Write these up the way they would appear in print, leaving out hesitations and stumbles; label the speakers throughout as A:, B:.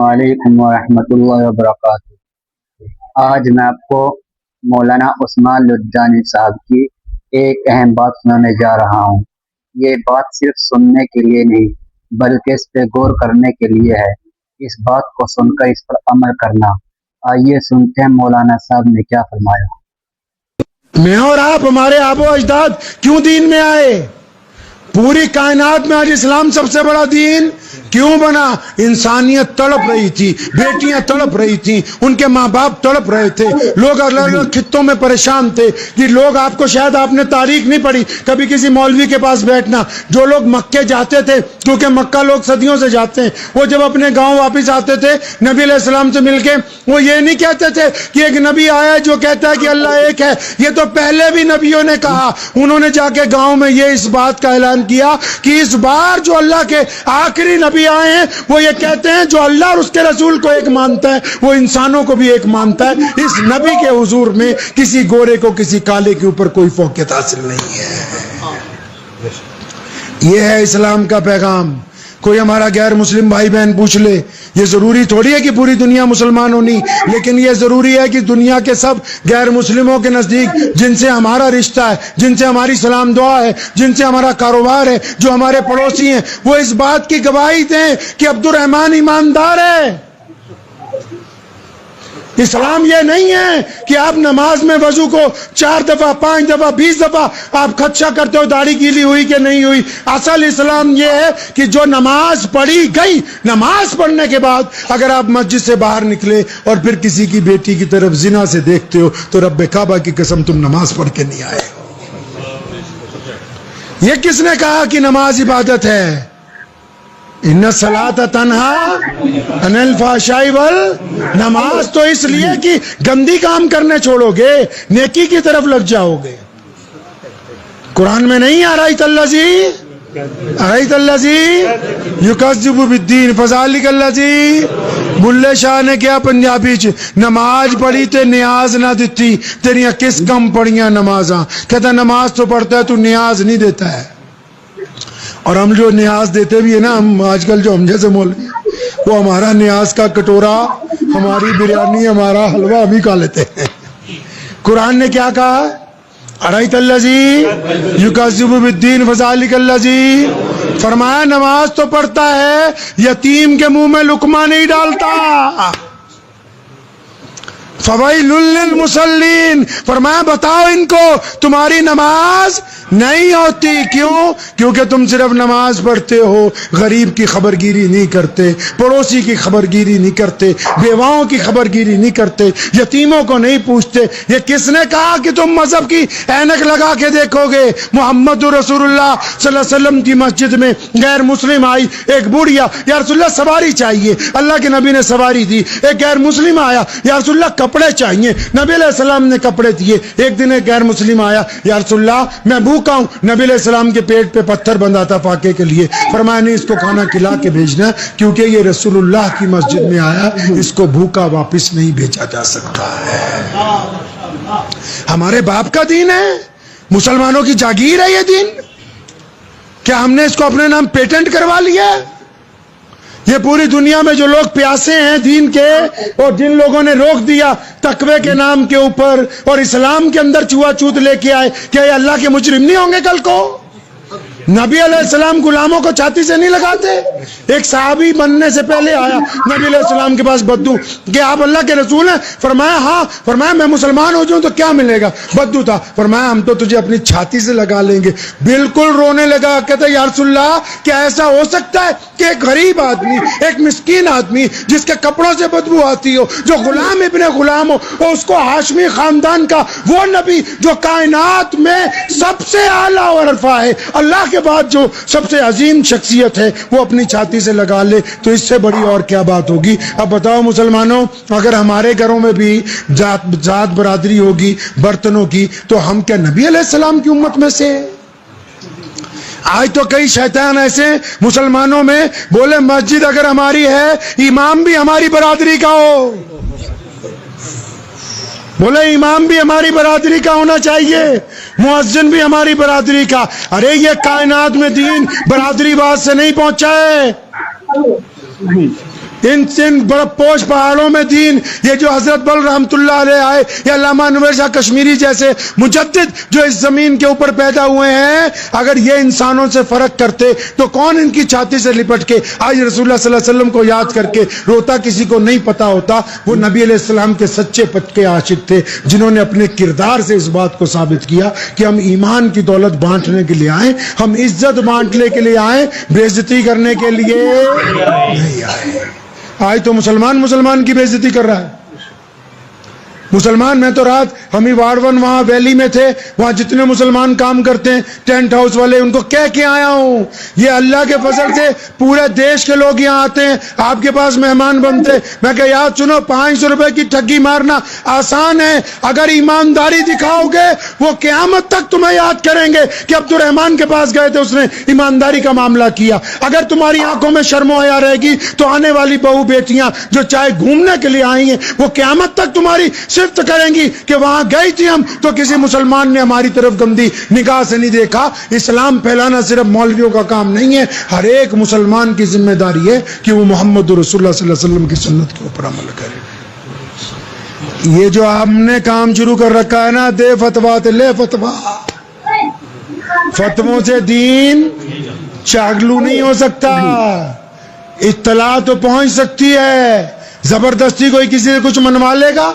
A: وعلیکم ورحمۃ اللہ وبرکاتہ۔ آج میں آپ کو مولانا عثمان لدھیانوی صاحب کی ایک اہم بات سنانے جا رہا ہوں۔ یہ بات صرف سننے کے لیے نہیں بلکہ اس پہ غور کرنے کے لیے ہے۔ اس بات کو سن کر اس پر عمل کرنا۔ آئیے سنتے ہیں مولانا صاحب نے کیا فرمایا۔
B: میں اور آپ، ہمارے آبا و اجداد کیوں دین میں آئے؟ پوری کائنات میں آج اسلام سب سے بڑا دین کیوں بنا؟ انسانیت تڑپ رہی تھی، بیٹیاں تڑپ رہی تھیں، ان کے ماں باپ تڑپ رہے تھے، لوگ الگ الگ خطوں میں پریشان تھے۔ کہ لوگ، آپ کو شاید آپ نے تاریخ نہیں پڑھی کبھی کسی مولوی کے پاس بیٹھنا، جو لوگ مکے جاتے تھے، کیونکہ مکہ لوگ صدیوں سے جاتے ہیں، وہ جب اپنے گاؤں واپس آتے تھے نبی علیہ السلام سے مل کے، وہ یہ نہیں کہتے تھے کہ ایک نبی آیا ہے جو کہتا ہے کہ اللہ ایک ہے۔ یہ تو پہلے بھی نبیوں نے کہا۔ انہوں نے جا کے گاؤں میں یہ اس بات کا اعلان کیا کہ اس بار جو اللہ کے آخری نبی آئے ہیں وہ یہ کہتے ہیں جو اللہ اور اس کے رسول کو ایک مانتا ہے وہ انسانوں کو بھی ایک مانتا ہے۔ اس نبی کے حضور میں کسی گورے کو کسی کالے کے اوپر کوئی فوقیت حاصل نہیں ہے۔ یہ ہے اسلام کا پیغام۔ کوئی ہمارا غیر مسلم بھائی بہن پوچھ لے، یہ ضروری تھوڑی ہے کہ پوری دنیا مسلمان ہونی، لیکن یہ ضروری ہے کہ دنیا کے سب غیر مسلموں کے نزدیک جن سے ہمارا رشتہ ہے، جن سے ہماری سلام دعا ہے، جن سے ہمارا کاروبار ہے، جو ہمارے پڑوسی ہیں، وہ اس بات کی گواہی دیں کہ عبد الرحمن ایماندار ہے۔ اسلام یہ نہیں ہے کہ آپ نماز میں وضو کو 4 دفعہ 5 دفعہ 20 دفعہ آپ خدشہ کرتے ہو داڑھی گیلی ہوئی کہ نہیں ہوئی۔ اصل اسلام یہ ہے کہ جو نماز پڑھی گئی، نماز پڑھنے کے بعد اگر آپ مسجد سے باہر نکلے اور پھر کسی کی بیٹی کی طرف زنا سے دیکھتے ہو تو رب کعبہ کی قسم تم نماز پڑھ کے نہیں آئے ہو۔ یہ کس نے کہا کہ نماز عبادت ہے؟ ان الصلاۃ تنہی عن الفحشاء نماز تو اس لیے کہ گندی کام کرنے چھوڑو گے، نیکی کی طرف لگ جاؤ گے۔ قرآن میں نہیں ارایت الذی یکذب بالدین فذلک الذی، بلے شاہ نے کیا پنجابی چ نماز پڑھی تے نیاز نہ دیتی، تیریاں کس کم پڑھیاں نمازاں؟ کہتا نماز تو پڑھتا ہے تو نیاز نہیں دیتا ہے۔ اور ہم جو نیاز دیتے بھی ہیں نا، ہم آج کل جو ہم جیسے مولوی ہیں وہ ہمارا نیاز کا کٹورا، ہماری بریانی، ہمارا حلوہ ہم ہی کھا لیتے ہیں۔ قرآن نے کیا کہا؟ ارایت الذی یکذب بالدین فذلک الذی، فرمایا نماز تو پڑھتا ہے، یتیم کے منہ میں لقمہ نہیں ڈالتا۔ فویل للمصلین، فرمایا بتاؤ ان کو تمہاری نماز نہیں ہوتی۔ کیوں؟ کیونکہ تم صرف نماز پڑھتے ہو، غریب کی خبر گیری نہیں کرتے، پڑوسی کی خبر گیری نہیں کرتے، بیواؤں کی خبر گیری نہیں کرتے، یتیموں کو نہیں پوچھتے۔ یہ کس نے کہا کہ تم مذہب کی اینک لگا کے دیکھو گے؟ محمد رسول اللہ صلی اللہ علیہ وسلم کی مسجد میں غیر مسلم آئی، ایک بوڑھیا، یا رسول اللہ سواری چاہیے، اللہ کے نبی نے سواری دی۔ ایک غیر مسلم آیا، یا رسول اللہ کپڑے چاہیے، نبی علیہ السلام نے کپڑے دیے۔ ایک دن ایک غیر مسلم آیا، یا رسول اللہ میں بھوکا ہوں، نبی علیہ السلام کے پیٹ پہ پتھر بندھا تھا فاقے کے لیے، فرمایا نہیں اس کو کھانا کھلا کے بھیجنا کیونکہ یہ رسول اللہ کی مسجد میں آیا، اس کو بھوکا واپس نہیں بھیجا جا سکتا ہے۔ ہمارے باپ کا دین ہے، مسلمانوں کی جاگیر ہے یہ دین، کیا ہم نے اس کو اپنے نام پیٹنٹ کروا لیا ہے؟ یہ پوری دنیا میں جو لوگ پیاسے ہیں دین کے، اور جن لوگوں نے روک دیا تقوی کے نام کے اوپر اور اسلام کے اندر چھوا چھوت لے کے آئے، کیا یہ اللہ کے مجرم نہیں ہوں گے کل کو؟ نبی علیہ السلام غلاموں کو چھاتی سے نہیں لگاتے؟ ایک صحابی بننے سے پہلے آیا نبی علیہ السلام کے پاس بدو کہ آپ اللہ کے رسول ہیں؟ فرمایا ہاں۔ فرمایا میں مسلمان ہو جاؤں تو کیا ملے گا؟ بدو تھا۔ فرمایا ہم تو تجھے اپنی چھاتی سے لگا لیں گے۔ بالکل رونے لگا، کہتا یا رسول اللہ کیا ایسا ہو سکتا ہے کہ ایک غریب آدمی، ایک مسکین آدمی جس کے کپڑوں سے بدبو آتی ہو، جو غلام ابن غلام ہو، اور اس کو ہاشمی خاندان کا وہ نبی جو کائنات میں سب سے اعلیٰ اور عرفہ ہے، اللہ کے بعد جو سب سے عظیم شخصیت ہے، وہ اپنی چھاتی سے لگا لے تو اس سے بڑی اور کیا بات ہوگی؟ اب بتاؤ مسلمانوں، اگر ہمارے گھروں میں بھی ذات برادری ہوگی برتنوں کی تو ہم کیا نبی علیہ السلام کی امت میں سے؟ آج تو کئی شیطان ایسے مسلمانوں میں بولے مسجد اگر ہماری ہے، امام بھی ہماری برادری کا ہو، بولے امام بھی ہماری برادری کا ہونا چاہیے، مؤذن بھی ہماری برادری کا۔ ارے یہ کائنات میں دین برادری بات سے نہیں پہنچا ہے، ان برف پوش پہاڑوں میں دین، یہ جو حضرت بل رحمت اللہ علیہ آئے، یا علامہ انور شاہ کشمیری جیسے مجدد جو اس زمین کے اوپر پیدا ہوئے ہیں، اگر یہ انسانوں سے فرق کرتے تو کون ان کی چھاتی سے لپٹ کے آج رسول اللہ صلی اللہ علیہ وسلم کو یاد کر کے روتا؟ کسی کو نہیں پتا ہوتا وہ نبی علیہ السلام کے سچے پکے عاشق تھے، جنہوں نے اپنے کردار سے اس بات کو ثابت کیا کہ ہم ایمان کی دولت بانٹنے کے لیے آئے، ہم عزت بانٹنے کے لیے آئے، بے عزتی کرنے کے لیے نہیں آئے۔ آج تو مسلمان کی بے عزتی کر رہا ہے۔ مسلمان، میں تو رات ہم ہی وارڈ 1 وہاں ویلی میں تھے، وہاں جتنے مسلمان کام کرتے ہیں ٹینٹ ہاؤس والے، ان کو کہہ کے آیا ہوں یہ اللہ کے فضل سے پورے دیش کے لوگ یہاں آتے ہیں، آپ کے پاس مہمان بنتے، میں کہ یاد سنو 500 روپے کی ٹھگی مارنا آسان ہے، اگر ایمانداری دکھاؤ گے وہ قیامت تک تمہیں یاد کریں گے کہ عبد الرحمان کے پاس گئے تھے، اس نے ایمانداری کا معاملہ کیا۔ اگر تمہاری آنکھوں میں شرم و حیا رہے گی تو آنے والی بہو بیٹیاں جو چاہے گھومنے کے لیے آئی ہیں وہ قیامت تک تمہاری صفت کریں گی کہ وہاں گئی تھی ہم تو کسی مسلمان نے ہماری طرف گندی نگاہ سے نہیں دیکھا۔ اسلام پھیلانا صرف مولویوں کا کام نہیں ہے، ہر ایک مسلمان کی ذمہ داری ہے کہ وہ محمد رسول اللہ صلی اللہ علیہ وسلم کی سنت کے اوپر عمل کرے۔ یہ جو ہم نے کام شروع کر رکھا ہے نا، دے فتوا تے لے فتوا، فتووں سے دین چاگلو نہیں ہو سکتا، اطلاع تو پہنچ سکتی ہے، زبردستی کوئی کسی سے کچھ منوا لے گا؟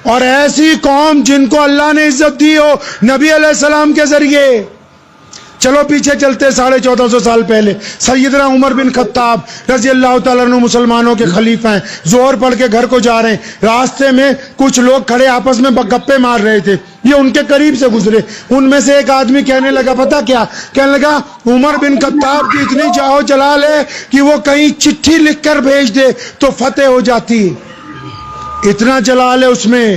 B: اور ایسی قوم جن کو اللہ نے عزت دی ہو نبی علیہ السلام کے ذریعے، چلو پیچھے چلتے 1450 سال پہلے، سیدنا عمر بن خطاب رضی اللہ تعالیٰ عنہ مسلمانوں کے خلیفہ ہیں، زہر پڑھ کے گھر کو جا رہے ہیں، راستے میں کچھ لوگ کھڑے آپس میں گپے مار رہے تھے، یہ ان کے قریب سے گزرے، ان میں سے ایک آدمی کہنے لگا، پتا کیا کہنے لگا؟ عمر بن خطاب کی اتنی چاہو جلال ہے کہ وہ کہیں چٹھی لکھ کر بھیج دے تو فتح ہو جاتی، اتنا جلال ہے اس میں۔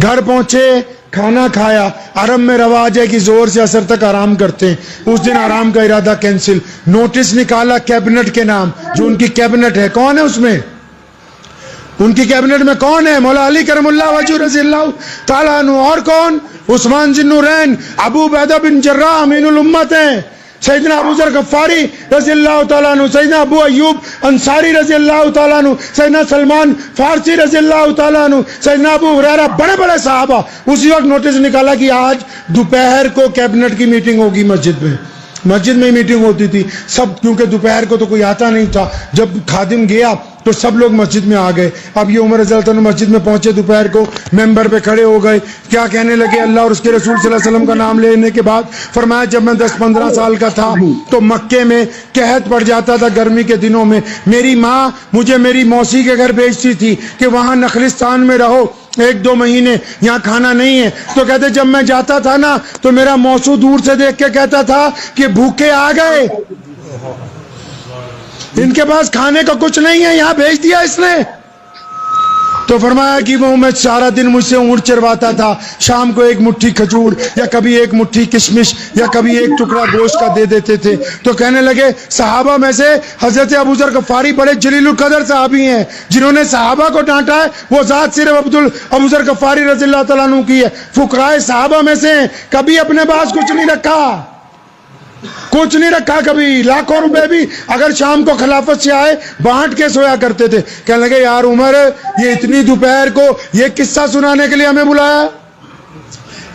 B: گھر پہنچے، کھانا کھایا، عرب میں رواج ہے کہ زور سے عصر تک آرام کرتے ہیں، اس دن آرام کا ارادہ کینسل، نوٹس نکالا کیبنٹ کے نام، جو ان کی کیبنٹ ہے، کون ہے اس میں؟ ان کی کیبنٹ میں کون ہے؟ مولا علی کرم اللہ وجہ رضی اللہ تعالیٰ عنہ، اور کون؟ عثمان ذی النورین، ابو عبیدہ بن جراح امین الامت ہیں، سیدنا ابو ذر غفاری رضی اللہ تعالیٰ عنہ، سیدنا ابو ایوب انصاری رضی اللہ تعالیٰ عنہ، سیدنا سلمان فارسی رضی اللہ تعالیٰ عنہ، سیدنا ابو ہریرہ، بڑے بڑے صحابہ۔ اسی وقت نوٹس نکالا کہ آج دوپہر کو کیبنٹ کی میٹنگ ہوگی مسجد میں، مسجد میں میٹنگ ہوتی تھی سب، کیونکہ دوپہر کو تو کوئی آتا نہیں تھا، جب خادم گیا تو سب لوگ مسجد میں آ گئے۔ اب یہ عمر رضی اللہ عنہ مسجد میں پہنچے دوپہر کو، ممبر پہ کھڑے ہو گئے، کیا کہنے لگے؟ اللہ اور اس کے رسول صلی اللہ علیہ وسلم کا نام لینے کے بعد فرمایا جب میں 10-15 سال کا تھا تو مکے میں قحط پڑ جاتا تھا گرمی کے دنوں میں، میری ماں مجھے میری موسی کے گھر بھیجتی تھی کہ وہاں نخلستان میں رہو 1-2 مہینے، یہاں کھانا نہیں ہے، تو کہتے جب میں جاتا تھا نا تو میرا موسو دور سے دیکھ کے کہتا تھا کہ بھوکے آ گئے، ان کے پاس کھانے کا کچھ نہیں ہے، یہاں بھیج دیا اس نے۔ تو فرمایا کہ وہ میں سارا دن مجھ سے اونٹ چرواتا تھا، شام کو ایک مٹھی کھجور یا کبھی ایک مٹھی کشمش یا کبھی ایک ٹکڑا گوشت کا دے دیتے تھے۔ تو کہنے لگے صحابہ میں سے حضرت ابو ذر غفاری بڑے جلیل القدر صحابی ہیں، جنہوں نے صحابہ کو ڈانٹا ہے وہ ذات صرف ابو ذر غفاری رضی اللہ تعالیٰ عنہ کی ہے، فقراء صحابہ میں سے ہیں، کبھی اپنے پاس کچھ نہیں رکھا، کچھ نہیں رکھا کبھی، لاکھوں روپے بھی اگر شام کو خلافت سے آئے بانٹ کے سویا کرتے تھے۔ کہنے لگے یار عمر یہ اتنی دوپہر کو یہ قصہ سنانے کے لیے ہمیں بلایا،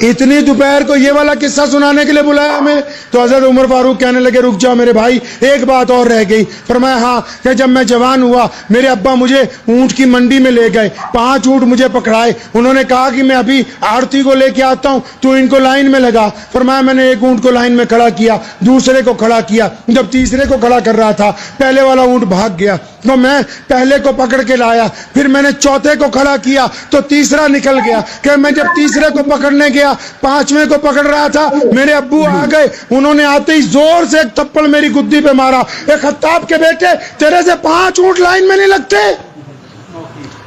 B: اتنی دوپہر کو یہ والا قصہ سنانے کے لیے بلایا ہمیں؟ تو حضرت عمر فاروق کہنے لگے رک جاؤ میرے بھائی، ایک بات اور رہ گئی۔ فرمایا ہاں، کہ جب میں جوان ہوا میرے ابا مجھے اونٹ کی منڈی میں لے گئے، 5 اونٹ مجھے پکڑائے، انہوں نے کہا کہ میں ابھی آڑتی کو لے کے آتا ہوں تو ان کو لائن میں لگا۔ فرمایا میں نے ایک اونٹ کو لائن میں کھڑا کیا، دوسرے کو کھڑا کیا، جب تیسرے کو کھڑا کر رہا تھا پہلے والا اونٹ بھاگ گیا، تو میں پہلے کو پکڑ کے لایا، پھر میں نے چوتھے کو کھڑا کیا تو تیسرا نکل گیا، کہ میں جب تیسرے کو پکڑنے گیا 5ویں کو پکڑ رہا تھا، میرے ابو آ گئے، انہوں نے آتے ہی زور سے ایک تھپڑ میری گدی پہ مارا، اے خطاب کے بیٹے تیرے سے 5 اونٹ لائن میں نہیں لگتے۔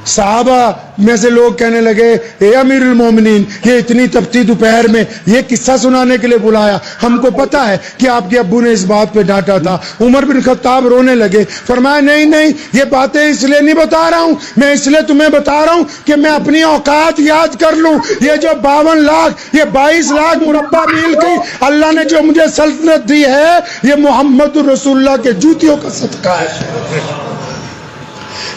B: صحابہ میں سے لوگ کہنے لگے اے امیر المومنین یہ اتنی تپتی دوپہر میں یہ قصہ سنانے کے لیے بلایا، ہم کو پتا ہے کہ آپ کے ابو نے اس بات پہ ڈانٹا تھا۔ عمر بن خطاب رونے لگے، فرمایا نہیں نہیں یہ باتیں اس لیے نہیں بتا رہا ہوں، میں اس لیے تمہیں بتا رہا ہوں کہ میں اپنی اوقات یاد کر لوں، یہ جو 52 لاکھ یہ 22 لاکھ مربع میل کی اللہ نے جو مجھے سلطنت دی ہے یہ محمد رسول اللہ کے جوتیوں کا صدقہ ہے۔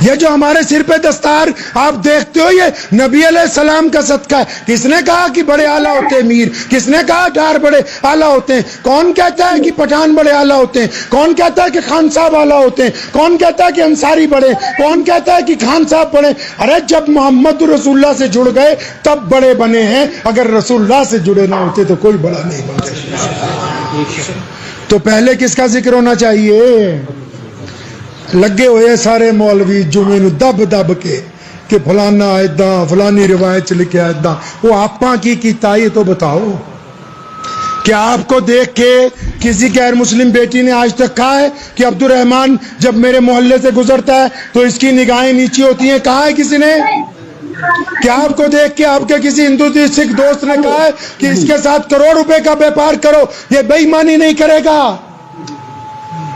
B: یہ جو ہمارے سر پہ دستار آپ دیکھتے ہو یہ نبی علیہ السلام کا صدقہ ہے. کس نے کہا کہ بڑے اعلیٰ ہوتے ہیں میر؟ کس نے کہا ڈار بڑے اعلیٰ ہوتے ہیں؟ کون کہتا ہے کہ پٹھان بڑے اعلیٰ ہوتے ہیں؟ کون کہتا ہے کہ خان صاحب اعلیٰ ہوتے ہیں؟ کون کہتا ہے کہ انصاری بڑے؟ کون کہتا ہے کہ خان صاحب بڑے؟ ارے جب محمد رسول اللہ سے جڑ گئے تب بڑے بنے ہیں. اگر رسول اللہ سے جڑے نہ ہوتے تو کوئی بڑا نہیں بنتا. تو پہلے کس کا ذکر ہونا چاہیے؟ لگے ہوئے سارے مولوی جمعے نو دب دب کے کہ فلانا ایداں فلانی روایت لکھیا ایداں. وہ آپاں کی کیتا یہ تو بتاؤ. کیا آپ کو دیکھ کے کسی غیر مسلم بیٹی نے آج تک کہا ہے کہ عبد الرحمان جب میرے محلے سے گزرتا ہے تو اس کی نگاہیں نیچی ہوتی ہیں؟ کہا ہے کسی نے؟ کیا آپ کو دیکھ کے آپ کے کسی ہندو سکھ دوست نے کہا ہے کہ اس کے ساتھ کروڑ روپے کا بیپار کرو؟ یہ بے ایمانی نہیں کرے گا.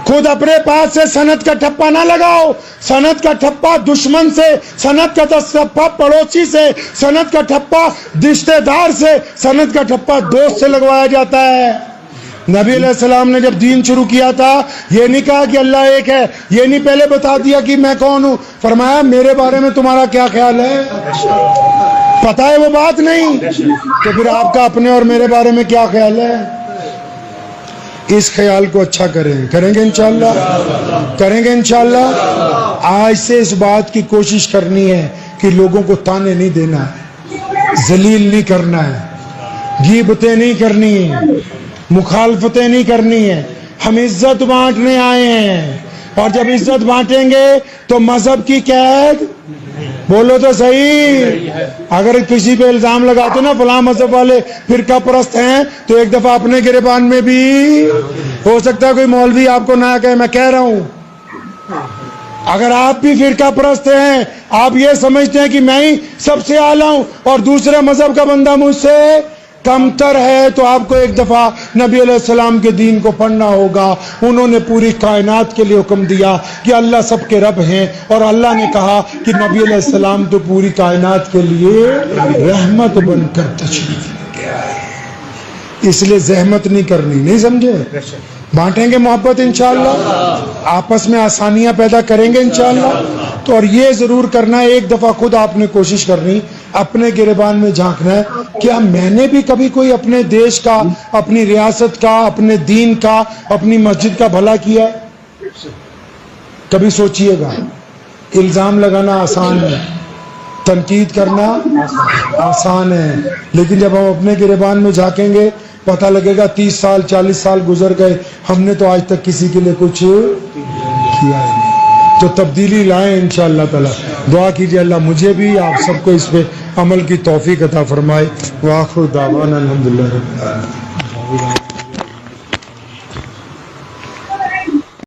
B: خود اپنے پاس سے سند کا ٹھپا نہ لگاؤ. سند کا ٹھپا دشمن سے، سند کا ٹھپا پڑوسی سے، سند کا ٹھپا رشتے دار سے، سند کا ٹھپا دوست سے لگوایا جاتا ہے. نبی علیہ السلام نے جب دین شروع کیا تھا یہ نہیں کہا کہ اللہ ایک ہے، یہ نہیں پہلے بتا دیا کہ میں کون ہوں. فرمایا میرے بارے میں تمہارا کیا خیال ہے؟ پتا ہے وہ بات نہیں تو پھر آپ کا اپنے اور میرے بارے میں کیا خیال ہے؟ اس خیال کو اچھا کریں گے انشاءاللہ، کریں گے انشاءاللہ. آج سے اس بات کی کوشش کرنی ہے کہ لوگوں کو تانے نہیں دینا ہے، ذلیل نہیں کرنا ہے، غیبتیں نہیں کرنی ہیں، مخالفتیں نہیں کرنی ہیں. ہم عزت بانٹنے آئے ہیں اور جب عزت بانٹیں گے تو مذہب کی قید، بولو تو صحیح. اگر کسی پہ الزام لگاتے نا فلاں مذہب والے فرقہ پرست ہیں تو ایک دفعہ اپنے گریبان میں بھی ہو سکتا ہے کوئی مولوی آپ کو نہ کہے. میں کہہ رہا ہوں اگر آپ بھی فرقہ پرست ہیں، آپ یہ سمجھتے ہیں کہ میں ہی سب سے اعلیٰ ہوں اور دوسرے مذہب کا بندہ مجھ سے کمتر ہے، تو آپ کو ایک دفعہ نبی علیہ السلام کے دین کو پڑھنا ہوگا. انہوں نے پوری کائنات کے لیے حکم دیا کہ اللہ سب کے رب ہیں، اور اللہ نے کہا کہ نبی علیہ السلام تو پوری کائنات کے لیے رحمت بن کر تشریف لے کے آئے. اس لیے زحمت نہیں کرنی، نہیں سمجھے؟ بانٹیں گے محبت انشاءاللہ، آپس میں آسانیاں پیدا کریں گے انشاءاللہ. تو اور یہ ضرور کرنا ہے، ایک دفعہ خود آپ نے کوشش کرنی، اپنے گریبان میں جھانکنا ہے، کیا میں نے بھی کبھی کوئی اپنے دیش کا، اپنی ریاست کا، اپنے دین کا، اپنی مسجد کا بھلا کیا ہے؟ کبھی سوچئے گا. الزام لگانا آسان ہے، تنقید کرنا آسان ہے، لیکن جب ہم اپنے گریبان میں جھانکیں گے پتہ لگے گا 30 سال 40 سال گزر گئے، ہم نے تو آج تک کسی کے لیے کچھ کیا ہی نہیں. تو تبدیلی لائیں انشاءاللہ تعالی. دعا کیجیے اللہ مجھے بھی آپ سب کو اس پہ عمل کی توفیق عطا فرمائے. وآخر دعوانا الحمدللہ رب العالمین.